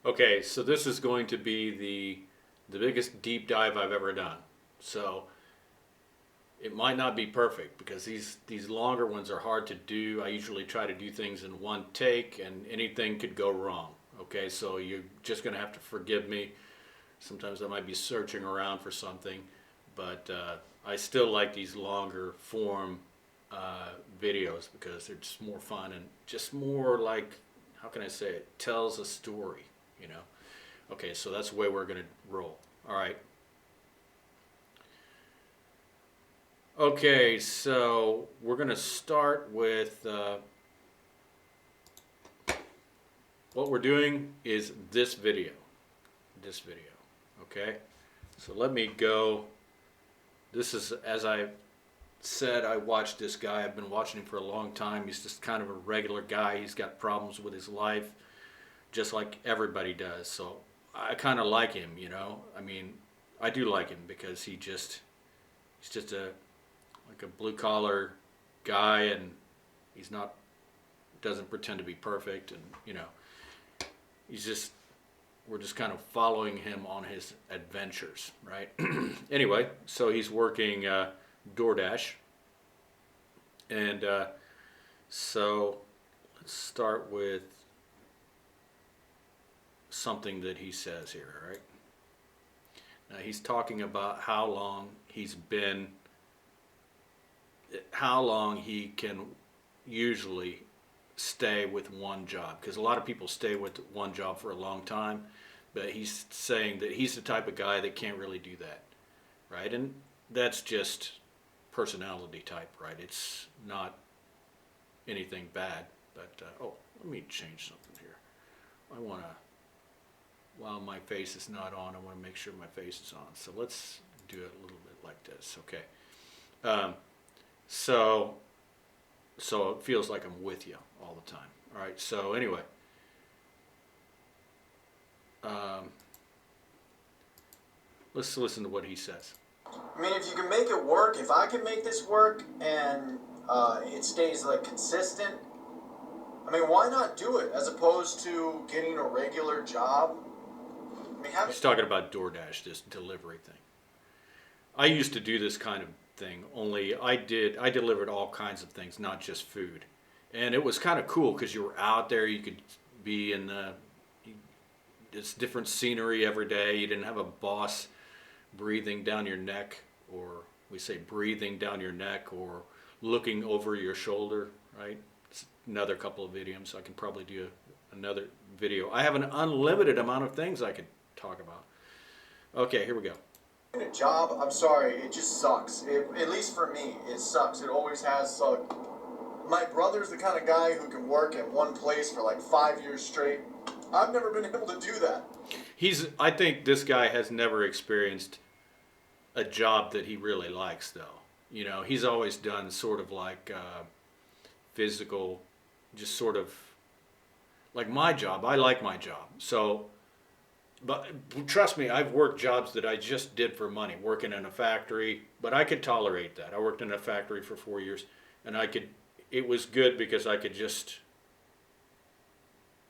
Okay, so this is going to be the biggest deep dive I've ever done. So it might not be perfect because these longer ones are hard to do. I usually try to do things in one take, and anything could go wrong. Okay, so you're just gonna have to forgive me. Sometimes I might be searching around for something, but I still like these longer form videos because they're just more fun and just more like, how can I say it, tells a story, you know. Okay, so that's the way we're gonna roll. All right. Okay, so we're gonna start with what we're doing is this video. This video. Okay, so let me go. This is, as I said, I watched this guy. I've been watching him for a long time. He's just kind of a regular guy. He's got problems with his life, just like everybody does. So I kind of like him, you know. I mean, I do like him because he's just a like a blue collar guy, and he's not doesn't pretend to be perfect, and you know, he's just we're just kind of following him on his adventures, right? Anyway, so he's working DoorDash, and so let's start with something that he says here, right? Now he's talking about how long he can usually stay with one job, because a lot of people stay with one job for a long time, but he's saying that he's the type of guy that can't really do that, right? And that's just personality type, right? It's not anything bad, but oh, let me change something here. I want to, while my face is not on, I want to make sure my face is on, so let's do it a little bit like this. Okay. So it feels like I'm with you all the time. All right. So anyway, let's listen to what he says. I mean, if you can make it work, if I can make this work and it stays like consistent, I mean, why not do it as opposed to getting a regular job? I mean, He's talking about DoorDash, this delivery thing. I used to do this kind of thing, only I delivered all kinds of things, not just food. And it was kind of cool because you were out there, you could be in it's different scenery every day. You didn't have a boss breathing down your neck, or we say breathing down your neck, or looking over your shoulder, right? It's another couple of idioms. I can probably do another video. I have an unlimited amount of things I could talk about. Okay, here we go. a job, I'm sorry, it just sucks. At least for me, it sucks. It always has sucked. My brother's the kind of guy who can work at one place for like 5 years straight. I've never been able to do that. I think this guy has never experienced a job that he really likes, though. You know, he's always done sort of like physical, just sort of like my job. I like my job. So, but trust me, I've worked jobs that I just did for money, working in a factory, but I could tolerate that. I worked in a factory for 4 years, and it was good because I could just,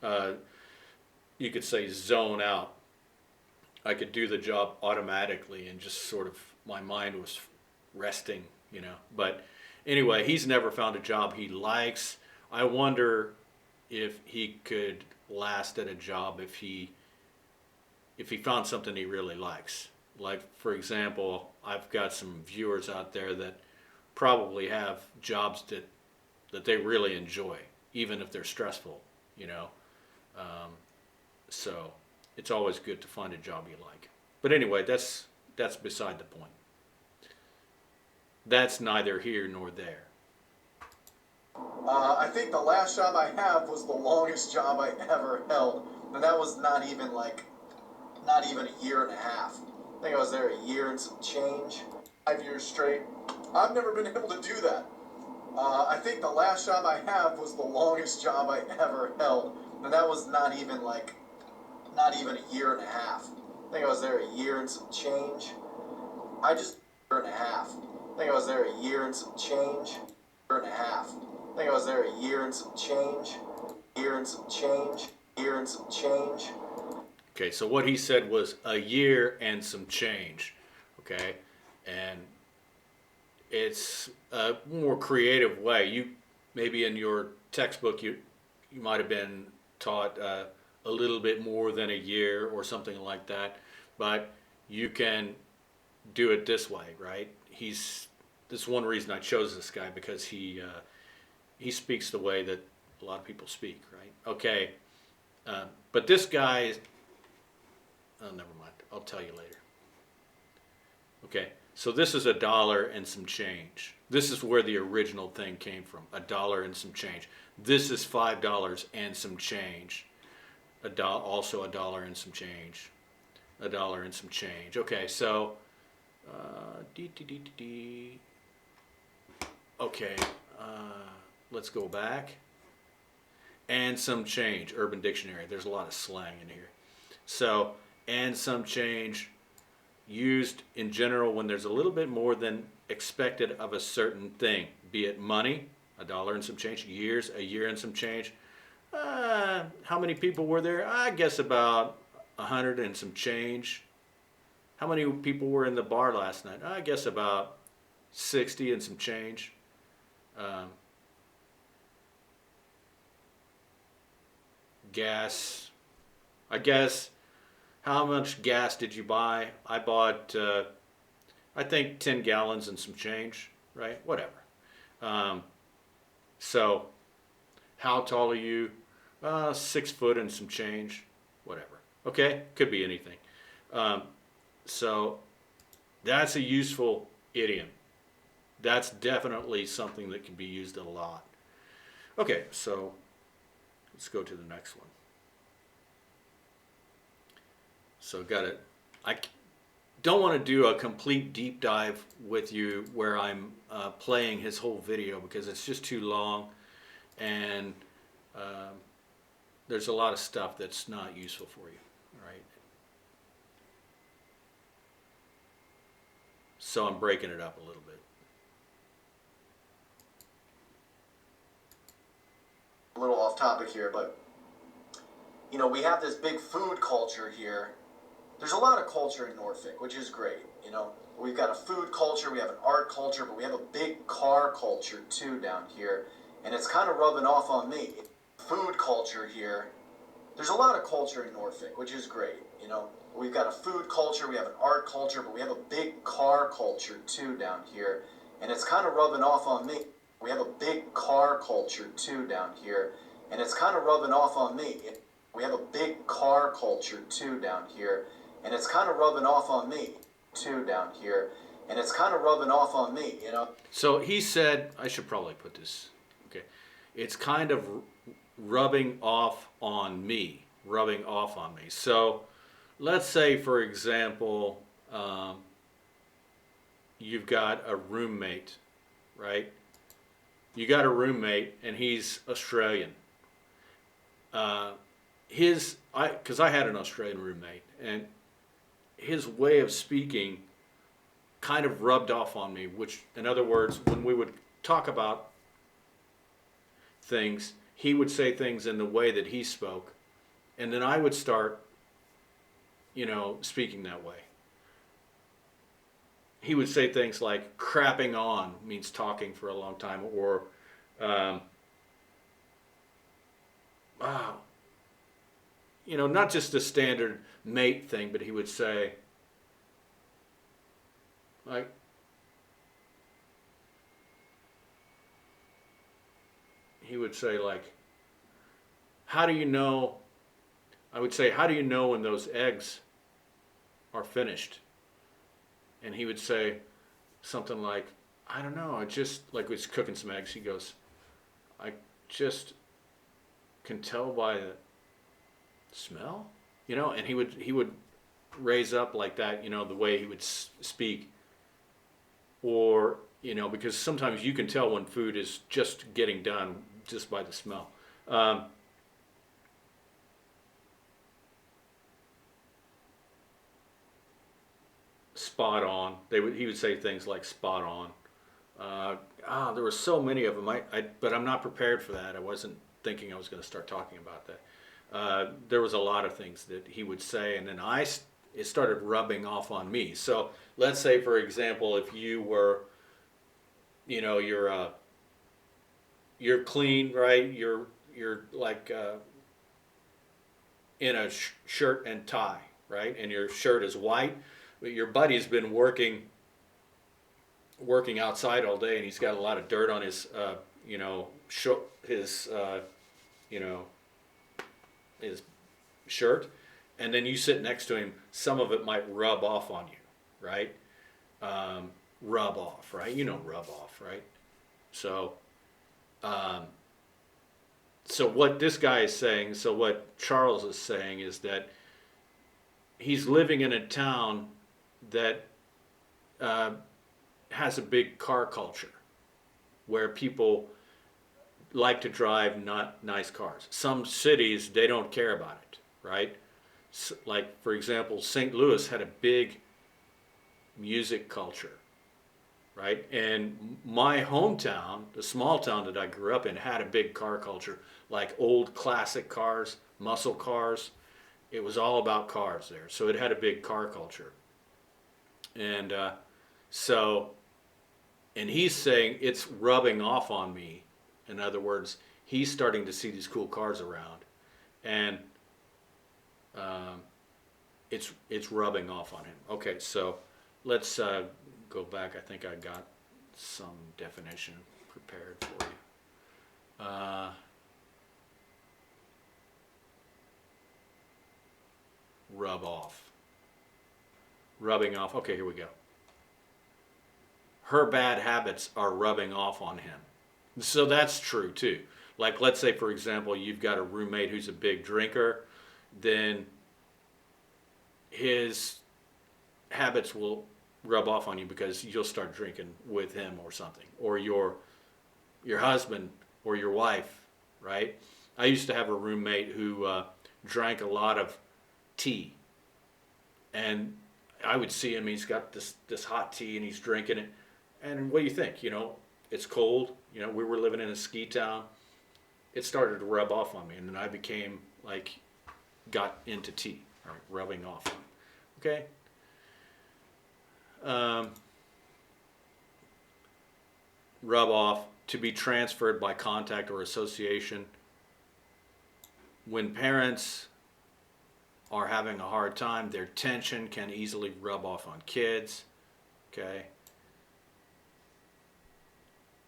you could say, zone out. I could do the job automatically and just sort of, my mind was resting, you know. But anyway, he's never found a job he likes. I wonder if he could last at a job if he found something he really likes. Like, for example, I've got some viewers out there that probably have jobs that they really enjoy, even if they're stressful, you know. So it's always good to find a job you like. But anyway, that's beside the point. That's neither here nor there. I think the last job I have was the longest job I ever held, and that was not even a year and a half. I think I was there a year and some change, 5 years straight. I've never been able to do that. I think the last job I have was the longest job I ever held, and that was not even a year and a half. I think I was there a year and some change. I think I was there a year and some change. Year and a half. I think I was there a year and some change. Year and some change. Year and some change. Okay, so what he said was a year and some change. Okay, and it's a more creative way. You maybe in your textbook you might have been taught a little bit more than a year or something like that, but you can do it this way, right? This is one reason I chose this guy, because he speaks the way that a lot of people speak, right? Okay, but this guy, oh, never mind. I'll tell you later. Okay, so this is a dollar and some change. This is where the original thing came from, a dollar and some change. This is $5 and some change. Also a dollar and some change. A dollar and some change. Okay, so, okay, let's go back. And some change, Urban Dictionary. There's a lot of slang in here. So, and some change, used in general when there's a little bit more than expected of a certain thing, be it money, a dollar and some change, years, a year and some change. How many people were there? I guess about 100 and some change. How many people were in the bar last night? I guess about 60 and some change. Gas, I guess. How much gas did you buy? I bought, I think, 10 gallons and some change, right? Whatever. So, how tall are you? 6 foot and some change, whatever. Okay, could be anything. So, that's a useful idiom. That's definitely something that can be used a lot. Okay, so let's go to the next one. So got it. I don't want to do a complete deep dive with you where I'm playing his whole video, because it's just too long, and there's a lot of stuff that's not useful for you, right? So I'm breaking it up a little bit. A little off topic here, but you know, we have this big food culture here. There's a lot of culture in Norfolk, which is great. You know, we've got a food culture, we have an art culture, but we have a big car culture too down here, and it's kind of rubbing off on me. Food culture here. There's a lot of culture in Norfolk, which is great. You know, we've got a food culture, we have an art culture, but we have a big car culture too down here, and it's kind of rubbing off on me. We have a big car culture too down here, and it's kind of rubbing off on me. We have a big car culture too down here, and it's kind of rubbing off on me too down here, and it's kind of rubbing off on me, you know. So he said, I should probably put this, okay, it's kind of rubbing off on me, rubbing off on me. So let's say, for example, you've got a roommate, right? You got a roommate and he's Australian. Because I had an Australian roommate, and his way of speaking kind of rubbed off on me, which, in other words, when we would talk about things, he would say things in the way that he spoke, and then I would start, you know, speaking that way. He would say things like crapping on means talking for a long time, or wow, you know, not just the standard mate thing, but he would say, like, how do you know, I would say, how do you know when those eggs are finished? And he would say something like, I don't know, I just, like, was cooking some eggs, he goes, I just can tell by the smell, you know. And he would raise up like that, you know, the way he would speak. Or, you know, because sometimes you can tell when food is just getting done just by the smell. Spot on. He would say things like spot on. There were so many of them. But I'm not prepared for that. I wasn't thinking I was going to start talking about that. There was a lot of things that he would say, and then it started rubbing off on me. So let's say, for example, if you were, you know, you're clean, right? You're like in a shirt and tie, right? And your shirt is white, but your buddy's been working outside all day, and he's got a lot of dirt on his, you know, his, you know, his shirt, and then you sit next to him. Some of it might rub off on you, right? Rub off, right? You know, rub off, right? So, so what this guy is saying, so what Charles is saying is that he's living in a town that has a big car culture where people like to drive not nice cars. Some cities, they don't care about it, right? Like, for example, St. Louis had a big music culture, right? And my hometown, the small town that I grew up in, had a big car culture, like old classic cars, muscle cars. It was all about cars there. So it had a big car culture. And and he's saying it's rubbing off on me. In other words, he's starting to see these cool cars around, and it's rubbing off on him. Okay, so let's go back. I think I got some definition prepared for you. Rub off. Rubbing off. Okay, here we go. Her bad habits are rubbing off on him. So that's true too. Like, let's say, for example, you've got a roommate who's a big drinker, then his habits will rub off on you because you'll start drinking with him or something, or your husband or your wife, right? I used to have a roommate who drank a lot of tea, and I would see him. He's got this hot tea and he's drinking it. And what do you think? You know, it's cold. You know, we were living in a ski town. It started to rub off on me, and then I became like, got into tea, all right, rubbing off on me. Okay. Rub off, to be transferred by contact or association. When parents are having a hard time, their tension can easily rub off on kids. Okay.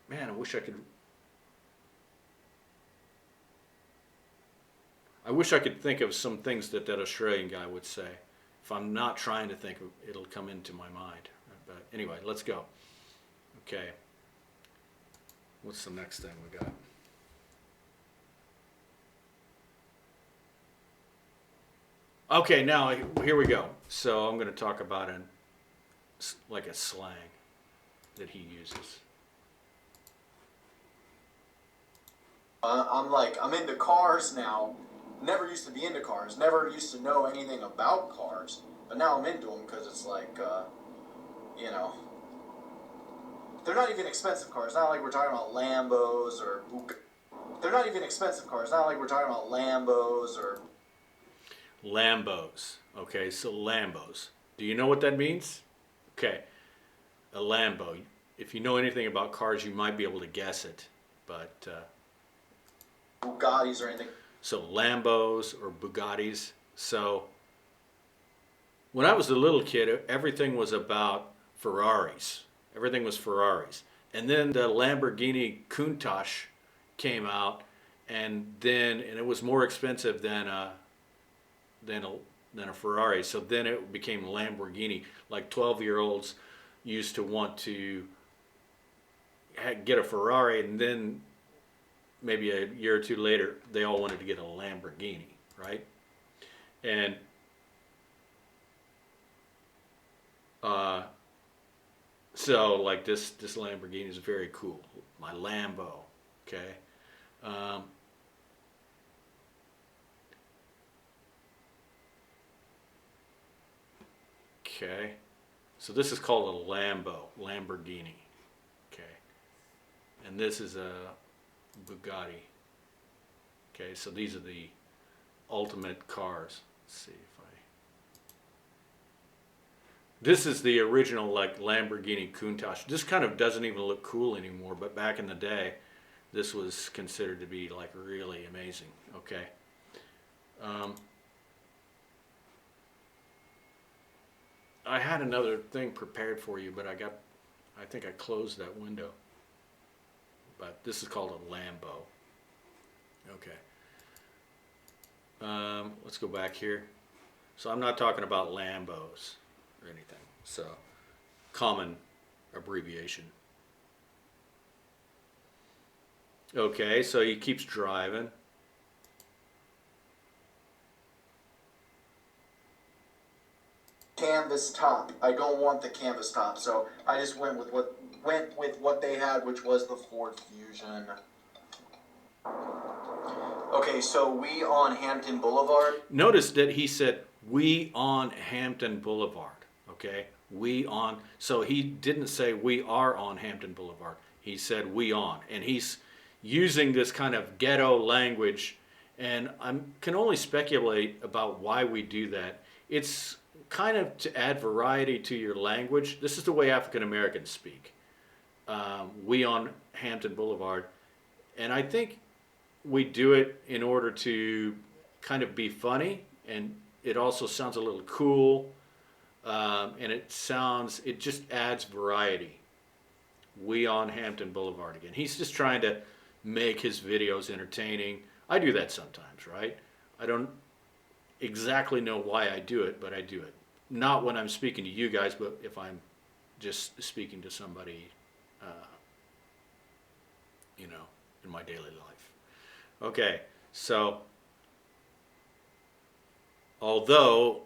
Man, I wish I could think of some things that Australian guy would say. If I'm not trying to think, it'll come into my mind. But anyway, let's go. Okay. What's the next thing we got? Okay, now here we go. So I'm going to talk about like a slang that he uses. I'm into cars now. Never used to be into cars. Never used to know anything about cars. But now I'm into them because it's like, you know, they're not even expensive cars. Not like we're talking about Lambos or they're not even expensive cars. Not like we're talking about Lambos or Lambos. Okay, so Lambos. Do you know what that means? Okay, a Lambo. If you know anything about cars, you might be able to guess it, but Bugattis or anything. So Lambos or Bugattis. So when I was a little kid, everything was about Ferraris. Everything was Ferraris. And then the Lamborghini Countach came out, and it was more expensive than a Ferrari. So then it became Lamborghini. Like 12-year-olds used to want to get a Ferrari, and then maybe a year or two later, they all wanted to get a Lamborghini, right? And so like this Lamborghini is very cool. My Lambo, okay? Okay, so this is called a Lamborghini, okay? And this is a Bugatti. Okay, so these are the ultimate cars. Let's see if I... This is the original like Lamborghini Countach. This kind of doesn't even look cool anymore, but back in the day, this was considered to be like really amazing. Okay. I had another thing prepared for you, but I think I closed that window. But this is called a Lambo. Okay. Let's go back here. So I'm not talking about Lambos or anything. So common abbreviation. Okay, so he keeps driving. Canvas top. I don't want the canvas top, so I just went with what they had, which was the Ford Fusion. Okay, so we on Hampton Boulevard. Notice that he said we on Hampton Boulevard. Okay, we on. So he didn't say we are on Hampton Boulevard. He said we on, and he's using this kind of ghetto language, and I can only speculate about why we do that. It's kind of to add variety to your language. This is the way African Americans speak. We on Hampton Boulevard, and I think we do it in order to kind of be funny, and it also sounds a little cool, and it just adds variety. We on Hampton Boulevard again. He's just trying to make his videos entertaining. I do that sometimes, right? I don't exactly know why I do it, but I do it. Not when I'm speaking to you guys, but if I'm just speaking to somebody, in my daily life. Okay, so although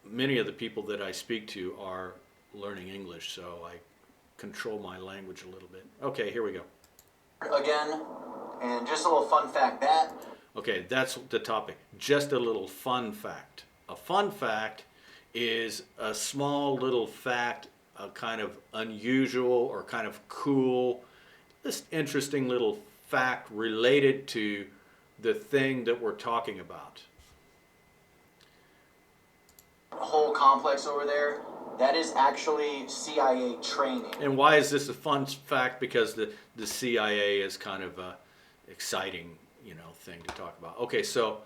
many of the people that I speak to are learning English, so I control my language a little bit. Okay, here we go. Again, and just a little fun fact Okay, that's the topic. Just a little fun fact. A fun fact is a small little fact, a kind of unusual or kind of cool, this interesting little fact related to the thing that we're talking about. whole complex over there, that is actually CIA training. And why is this a fun fact? Because the CIA is kind of a exciting, thing to talk about. Okay, so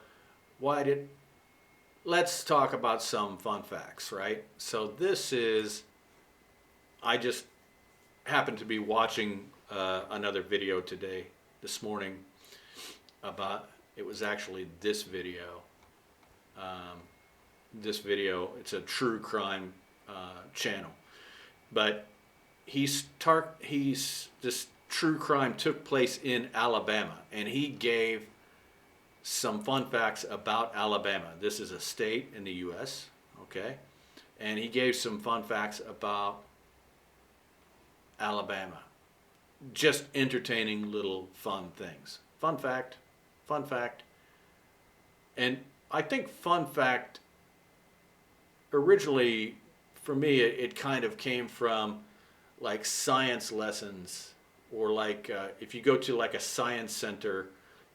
let's talk about some fun facts, right? So I just happened to be watching another video this morning it was actually this video. It's a true crime channel, but this true crime took place in Alabama, and he gave some fun facts about Alabama. This is a state in the U.S., okay? And he gave some fun facts about Alabama. Just entertaining little fun things. Fun fact. And I think fun fact, originally, for me, it kind of came from like science lessons, or like if you go to like a science center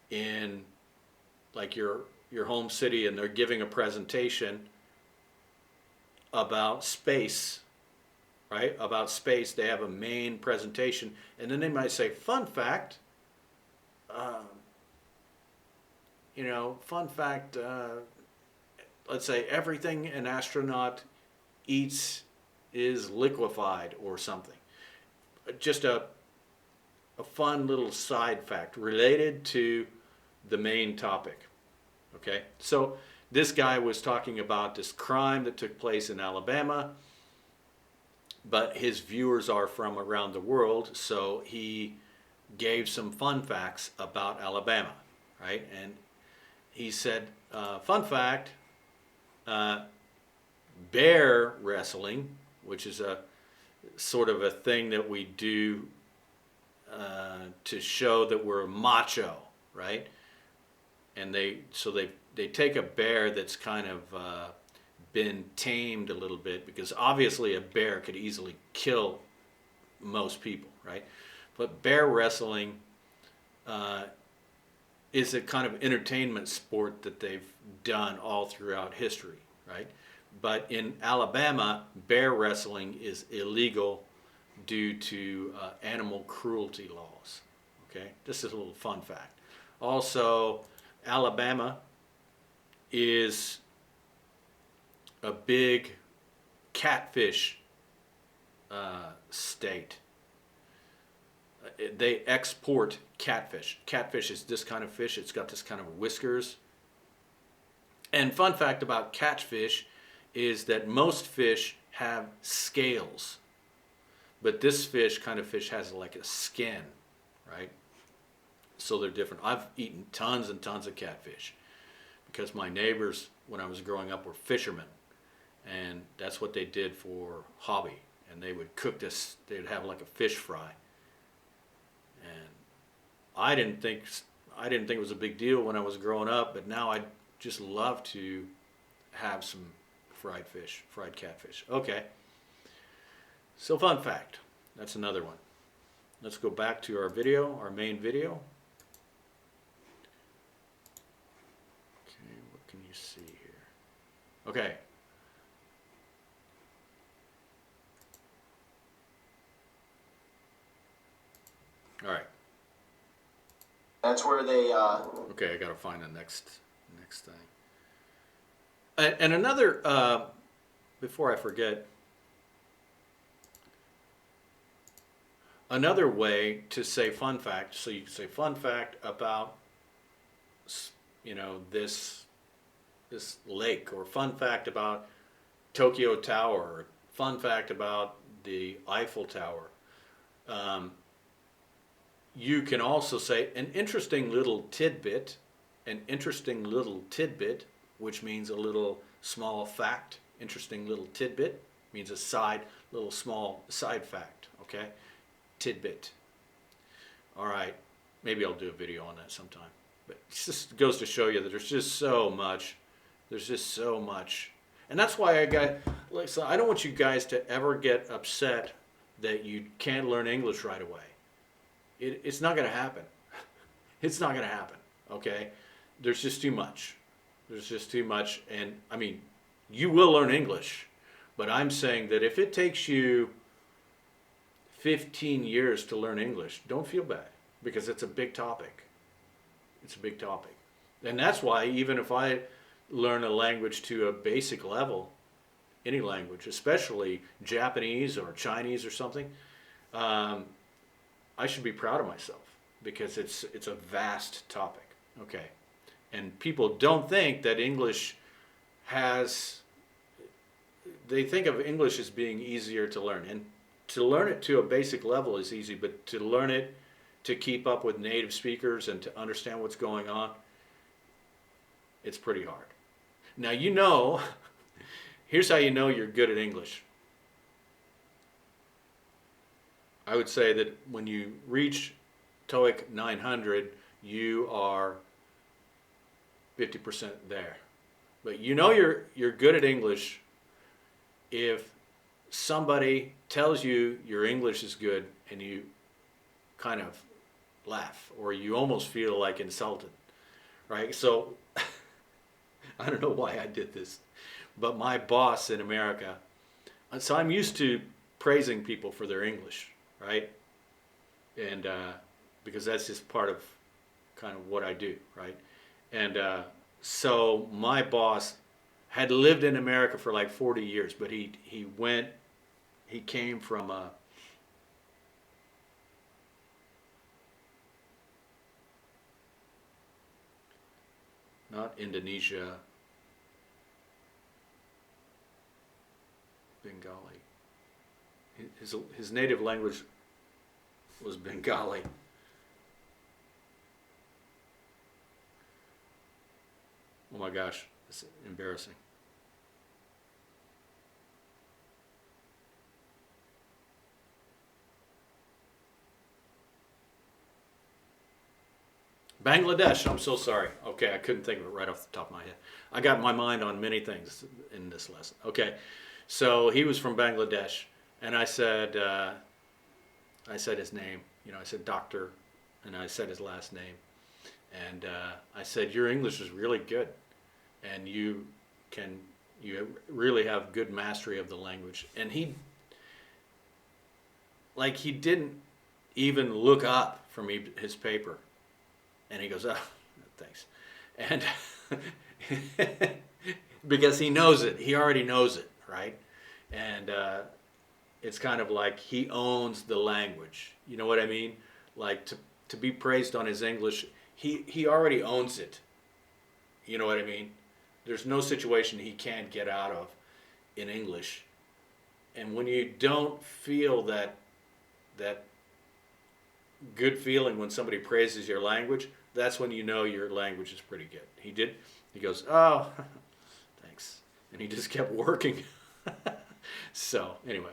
in like your home city, and they're giving a presentation about space, right? About space, they have a main presentation, and then they might say, fun fact, fun fact, let's say everything an astronaut eats is liquefied or something. Just a fun little side fact related to the main topic. Okay, so this guy was talking about this crime that took place in Alabama, but his viewers are from around the world, so he gave some fun facts about Alabama, right? And he said, fun fact, bear wrestling, which is a sort of a thing that we do to show that we're macho, right? And they take a bear that's kind of been tamed a little bit, because obviously a bear could easily kill most people, right? But bear wrestling is a kind of entertainment sport that they've done all throughout history, right? But in Alabama, bear wrestling is illegal due to animal cruelty laws. Okay, this is a little fun fact. Also, Alabama is a big catfish state. They export catfish. Catfish is this kind of fish. It's got this kind of whiskers. And fun fact about catfish is that most fish have scales, but this kind of fish has like a skin, right? So they're different. I've eaten tons and tons of catfish because my neighbors, when I was growing up, were fishermen, and that's what they did for hobby. And they would cook this. They'd have like a fish fry. And I didn't think it was a big deal when I was growing up, but now I just love to have some fried catfish. Okay. So fun fact. That's another one. Let's go back to our video, our main video. Okay, what can you see here? Okay. All right. That's where they. Okay, I gotta find the next thing. And another, before I forget, another way to say fun fact. So you can say fun fact about, this lake, or fun fact about Tokyo Tower, or fun fact about the Eiffel Tower. You can also say an interesting little tidbit, which means a little small fact. Interesting little tidbit means a little small side fact, okay? Tidbit. All right, maybe I'll do a video on that sometime. But it just goes to show you that there's just so much. And that's why I don't want you guys to ever get upset that you can't learn English right away. It's not going to happen. It's not going to happen, okay? There's just too much. And, I mean, you will learn English, but I'm saying that if it takes you 15 years to learn English, don't feel bad, because it's a big topic. And that's why even if I learn a language to a basic level, any language, especially Japanese or Chinese or something, I should be proud of myself, because it's a vast topic, okay? And people don't think that English they think of English as being easier to learn. And to learn it to a basic level is easy, but to learn it to keep up with native speakers and to understand what's going on, it's pretty hard. Now, here's how you know you're good at English. I would say that when you reach TOEIC 900, you are 50% there. But you're good at English if somebody tells you your English is good and you kind of laugh, or you almost feel like insulted, right? So I don't know why I did this, but my boss in America, so I'm used to praising people for their English, right? And because that's just part of kind of what I do, right? And so my boss had lived in America for like 40 years, but he came from not Indonesia, Bengali. His native language was Bengali. Oh my gosh, it's embarrassing. Bangladesh, I'm so sorry. Okay, I couldn't think of it right off the top of my head. I got my mind on many things in this lesson. Okay, so he was from Bangladesh, and I said his name. I said doctor, and I said his last name. And I said, your English is really good, and you really have good mastery of the language. And he didn't even look up from his paper, and he goes, oh, thanks. And because he knows it, he already knows it, right? And it's kind of like he owns the language. You know what I mean? Like to be praised on his English, he already owns it. You know what I mean? There's no situation he can't get out of in English. And when you don't feel that good feeling when somebody praises your language, that's when you know your language is pretty good. He goes, oh, thanks. And he just kept working. So anyway,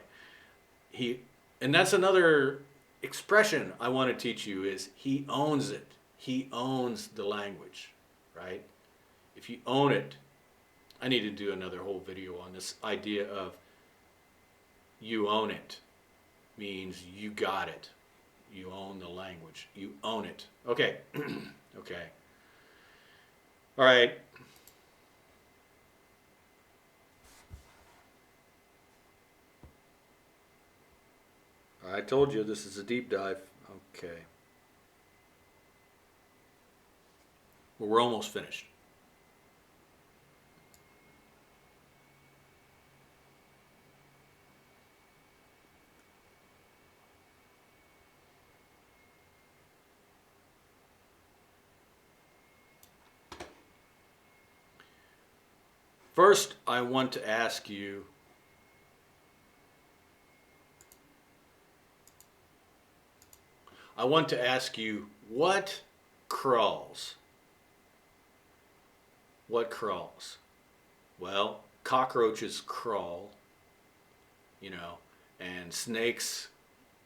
and that's another expression I want to teach you is he owns it. He owns the language, right? If you own it, I need to do another whole video on this idea of you own it means you got it. You own the language. You own it. Okay. Okay. All right. I told you this is a deep dive. Okay. Well, we're almost finished. First, I want to ask you, what crawls? What crawls? Well, cockroaches crawl, you know, and snakes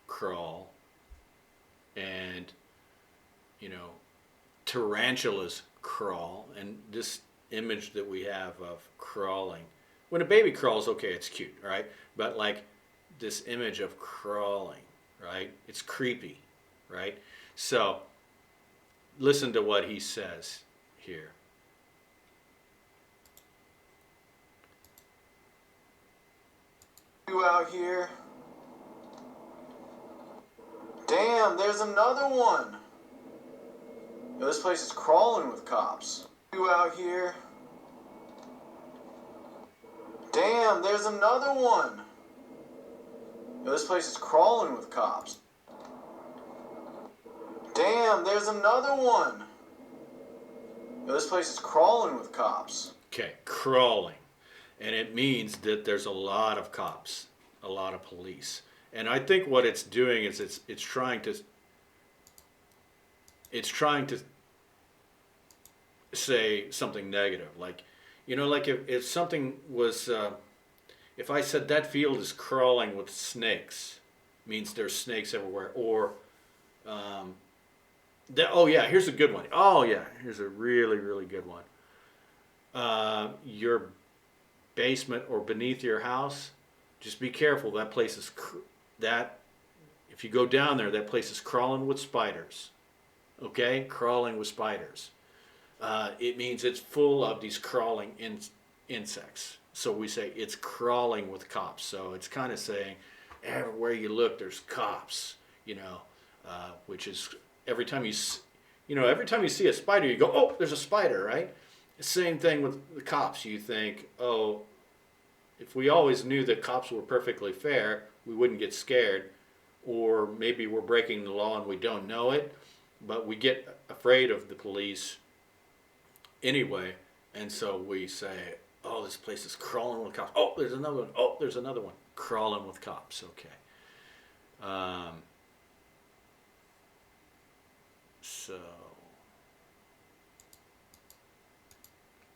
crawl, and, you know, tarantulas crawl, and this image that we have of crawling. When a baby crawls, okay, it's cute, right? But like this image of crawling, right? It's creepy, right? So listen to what he says here. You out here? Damn, there's another one. Yo, this place is crawling with cops. You out here? Damn, there's another one. Yo, this place is crawling with cops. Damn, there's another one. Yo, this place is crawling with cops. Okay, crawling. And it means that there's a lot of cops, a lot of police. And I think what it's doing is it's trying to say something negative. Like, you know, like if something was, if I said that field is crawling with snakes, means there's snakes everywhere. Or, oh yeah, here's a good one. Oh yeah, here's a really, really good one. Your basement or beneath your house, just be careful. That place is, if you go down there, that place is crawling with spiders. Okay, crawling with spiders. It means it's full of these crawling insects. So we say it's crawling with cops. So it's kind of saying everywhere you look, there's cops. You know, which is every time you see a spider, you go, oh, there's a spider, right? Same thing with the cops. You think, oh, if we always knew that cops were perfectly fair, we wouldn't get scared. Or maybe we're breaking the law and we don't know it, but we get afraid of the police anyway. And so we say, oh, this place is crawling with cops. Oh, there's another one. Oh, there's another one. Crawling with cops. Okay. So,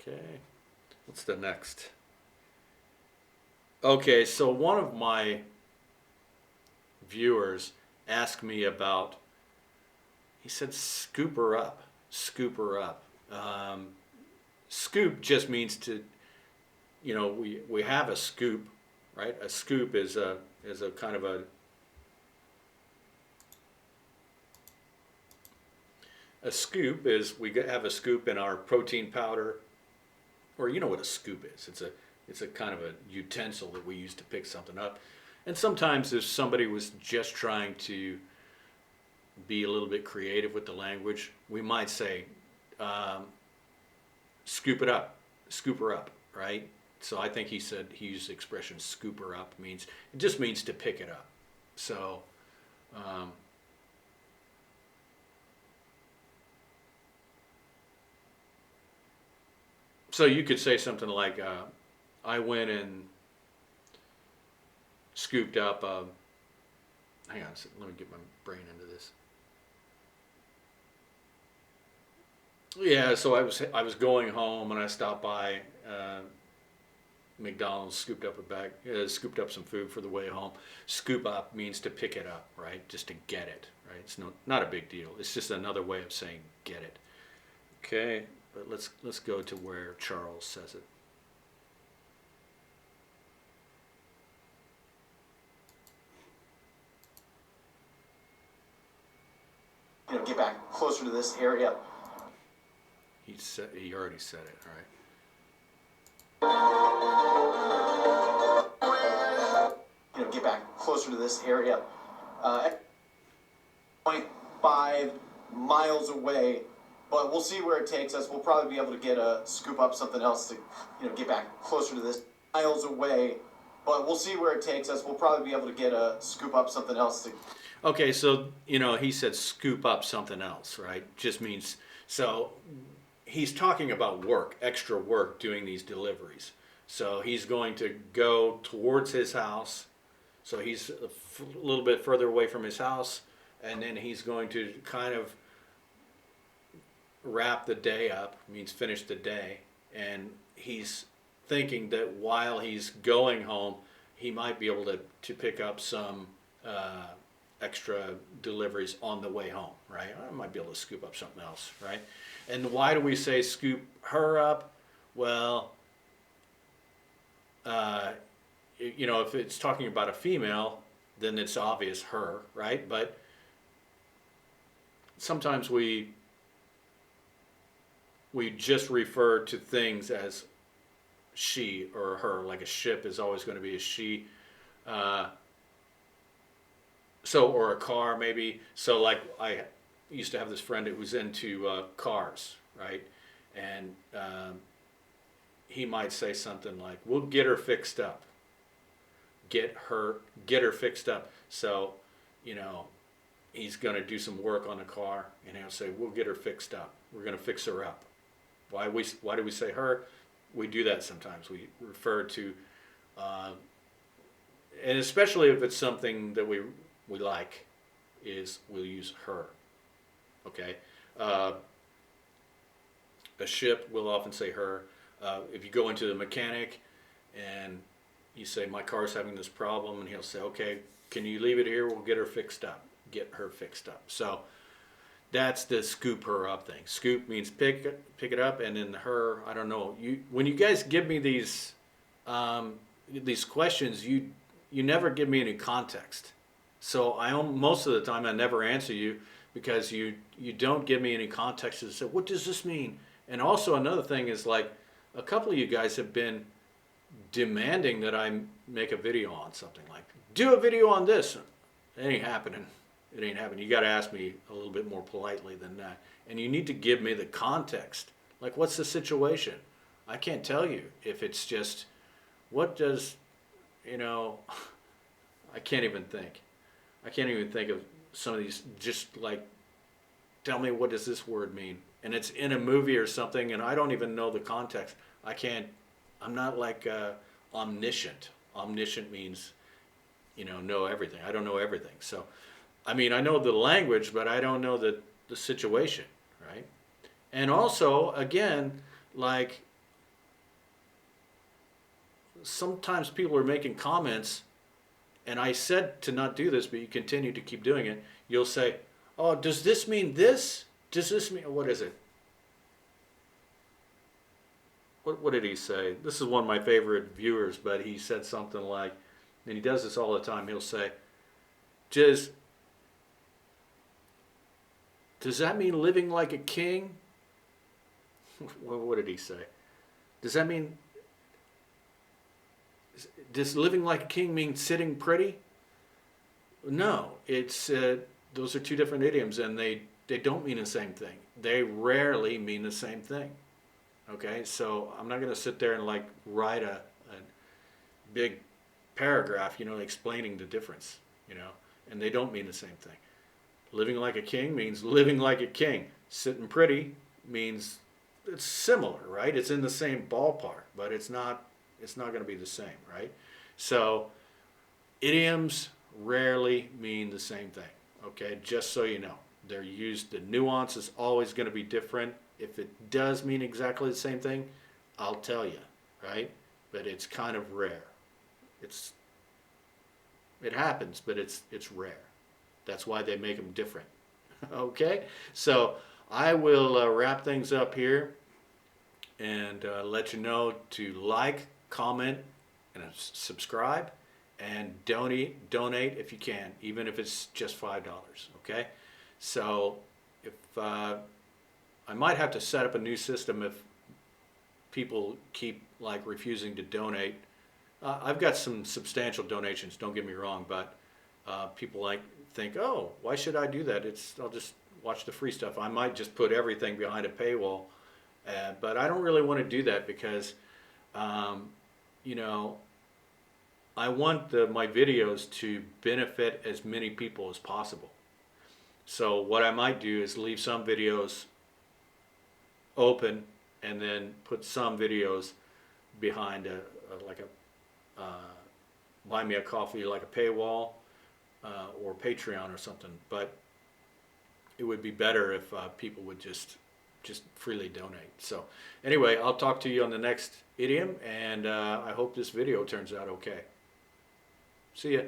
okay. What's the next? Okay, so one of my viewers asked me about, he said, scoop her up. Scoop her up. Scoop just means to, you know, we have a scoop, right? A scoop is a kind of A scoop is we have a scoop in our protein powder, or you know what a scoop is. It's a kind of a utensil that we use to pick something up. And sometimes if somebody was just trying to be a little bit creative with the language, we might say, scoop it up, scoop her up, right? So I think he used the expression scoop her up, it just means to pick it up. So, so you could say something like, I went and scooped up, hang on a second, let me get my brain into this. Yeah, so I was going home and I stopped by McDonald's, scooped up some food for the way home. Scoop up means to pick it up, right? Just to get it, right? It's not a big deal. It's just another way of saying get it. Okay, but let's go to where Charles says it. Get back closer to this area. He already said it, all right. Get back closer to this area. 0.5 miles away, but we'll see where it takes us. We'll probably be able to get a scoop up something else to, get back closer to this. Miles away, but we'll see where it takes us. We'll probably be able to get a scoop up something else to. Okay, so he said scoop up something else, right? Just means, so he's talking about work, extra work doing these deliveries. So he's going to go towards his house. So he's a little bit further away from his house, and then he's going to kind of wrap the day up, means finish the day, and he's thinking that while he's going home, he might be able to pick up some extra deliveries on the way home, right? I might be able to scoop up something else, right? And why do we say scoop her up? Well, if it's talking about a female, then it's obvious her, right? But sometimes we just refer to things as she or her, like a ship is always going to be a she. Or a car maybe. So like I used to have this friend who was into cars, right? And he might say something like, we'll get her fixed up. Get her fixed up. So, he's going to do some work on the car, and he'll say, we'll get her fixed up. We're going to fix her up. Why do we say her? We do that sometimes. We refer to, and especially if it's something that we like, we'll use her. Okay. A ship, we'll often say her. If you go into the mechanic and you say, my car's having this problem, and he'll say, okay, can you leave it here? We'll get her fixed up. Get her fixed up. So that's the scoop her up thing. Scoop means pick it up, and then her, I don't know. When you guys give me these questions, you never give me any context. So most of the time I never answer you because you don't give me any context to say, what does this mean? And also another thing is, like, a couple of you guys have been demanding that I make a video on something, like, do a video on this. It ain't happening. It ain't happening. You got to ask me a little bit more politely than that. And you need to give me the context. Like, what's the situation? I can't tell you if it's just, what does, I can't even think. I can't even think of some of these, just like, tell me, what does this word mean? And it's in a movie or something, and I don't even know the context. I'm not like omniscient. Omniscient means, know everything. I don't know everything. So, I know the language, but I don't know the situation, right? And also, again, like, sometimes people are making comments, and I said to not do this, but you continue to keep doing it. You'll say, oh, does this mean this? Does this mean, what is it? What did he say? This is one of my favorite viewers, but he said something like, and he does this all the time, he'll say, does this mean this? Does this mean, what is it? What did he say? This is one of my favorite viewers, but he said something like, and he does this all the time, he'll say, just, does this Does that mean living like a king? What did he say? Does that mean, does living like a king mean sitting pretty? No, it's those are two different idioms, and they don't mean the same thing. They rarely mean the same thing. Okay, so I'm not going to sit there and like write a big paragraph, explaining the difference, and they don't mean the same thing. Living like a king means living like a king. Sitting pretty means it's similar, right? It's in the same ballpark, but it's not going to be the same, right? So idioms rarely mean the same thing, okay? Just so you know. They're used, the nuance is always going to be different. If it does mean exactly the same thing, I'll tell you, right? But it's kind of rare. It happens, but it's rare. That's why they make them different. Okay? So I will wrap things up here and let you know to like, comment, and subscribe, and donate if you can, even if it's just $5. Okay? So if I might have to set up a new system if people keep like refusing to donate. I've got some substantial donations, don't get me wrong, but people like think, oh, why should I do that? I'll just watch the free stuff. I might just put everything behind a paywall, but I don't really want to do that because, I want my videos to benefit as many people as possible. So what I might do is leave some videos open and then put some videos behind like a buy me a coffee, like a paywall or Patreon or something. But it would be better if people would just freely donate. So anyway, I'll talk to you on the next idiom, and I hope this video turns out okay. See ya.